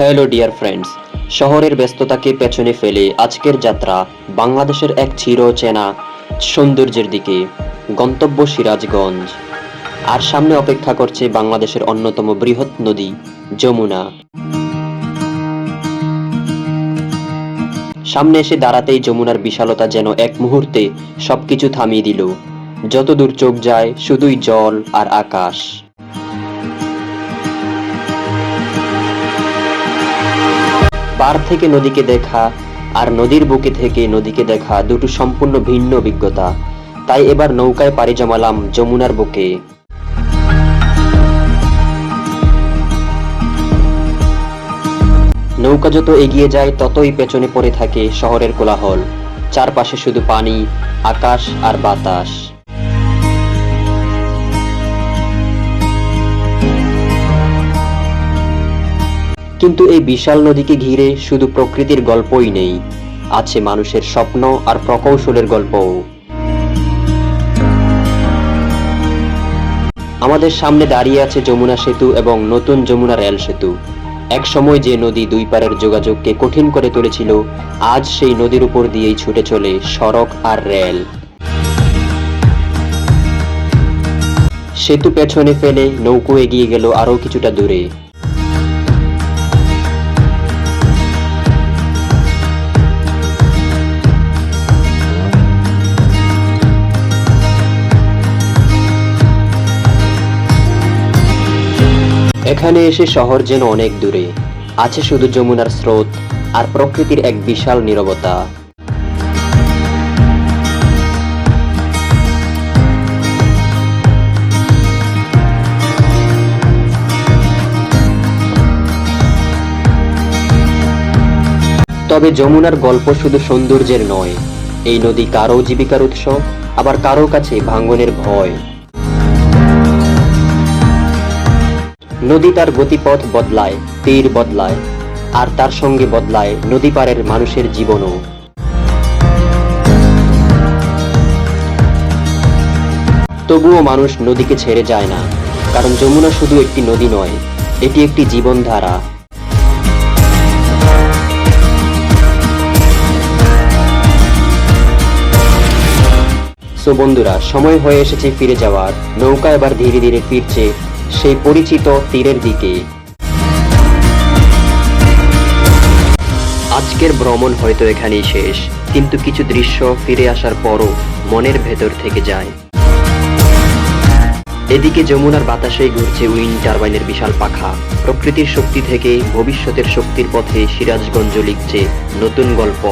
Hello dear friends, শহরের ব্যস্ততাকে পেছনে ফেলে আজকের যাত্রা বাংলাদেশের এক চিরচেনা সৌন্দর্যের দিকে। গন্তব্য সিরাজগঞ্জ। আর সামনে অপেক্ষা করছে বাংলাদেশের অন্যতম বৃহৎ নদী যমুনা। সামনে এসে দাঁড়াতেই যমুনার বিশালতা যেন এক মুহূর্তে সবকিছু থামিয়ে দিল। যত দূর চোখ যায় শুধুই জল আর আকাশ। পার থেকে নদীকে দেখা আর নদীর বুকে থেকে নদীকে দেখা দুটো সম্পূর্ণ ভিন্ন অভিজ্ঞতা। তাই এবার নৌকায় পাড়ি জমালাম যমুনার বুকে। নৌকা যত এগিয়ে যায় ততই পেছনে পড়ে থাকে শহরের কোলাহল। চারপাশে শুধু পানি, আকাশ আর বাতাস। কিন্তু এই বিশাল নদীকে ঘিরে শুধু প্রকৃতির গল্পই নেই, আছে মানুষের স্বপ্ন আর প্রকৌশলের গল্পও। আমাদের সামনে দাঁড়িয়ে আছে যমুনা সেতু এবং নতুন যমুনা রেল সেতু। এক সময় যে নদী দুই পারের যোগাযোগকে কঠিন করে তুলেছিল, আজ সেই নদীর উপর দিয়েই ছুটে চলে সড়ক আর রেল। সেতু পেছনে ফেলে নৌকো এগিয়ে গেল আরো কিছুটা দূরে। এখানে এসে শহর যেন অনেক দূরে, আছে শুধু যমুনার স্রোত আর প্রকৃতির এক বিশাল নীরবতা। তবে যমুনার গল্প শুধু সৌন্দর্যের নয়, এই নদী কারো জীবিকার উৎস, আবার কারো কাছে ভাঙনের ভয়। নদী তার গতিপথ বদলায়, তীর বদলায়, আর তার সঙ্গে বদলায় নদী পাড়ের মানুষের জীবনও। তবুও মানুষ নদীকে ছেড়ে যায় না, কারণ যমুনা শুধু একটি নদী নয়, এটি একটি জীবনধারা। সো বন্ধুরা, সময় হয়ে এসেছে ফিরে যাওয়ার। নৌকা এবার ধীরে ধীরে ফিরছে সেই পরিচিত তীরের দিকে। আজকের ভ্রমণ হয়তো এখানেই শেষ, কিন্তু কিছু দৃশ্য ফিরে আসার পরও মনের ভেতর থেকে যায়। এদিকে যমুনার বাতাসেই ঘুরছে উইন্ড টারবাইনের বিশাল পাখা। প্রকৃতির শক্তি থেকে ভবিষ্যতের শক্তির পথে সিরাজগঞ্জ লিখছে নতুন গল্প।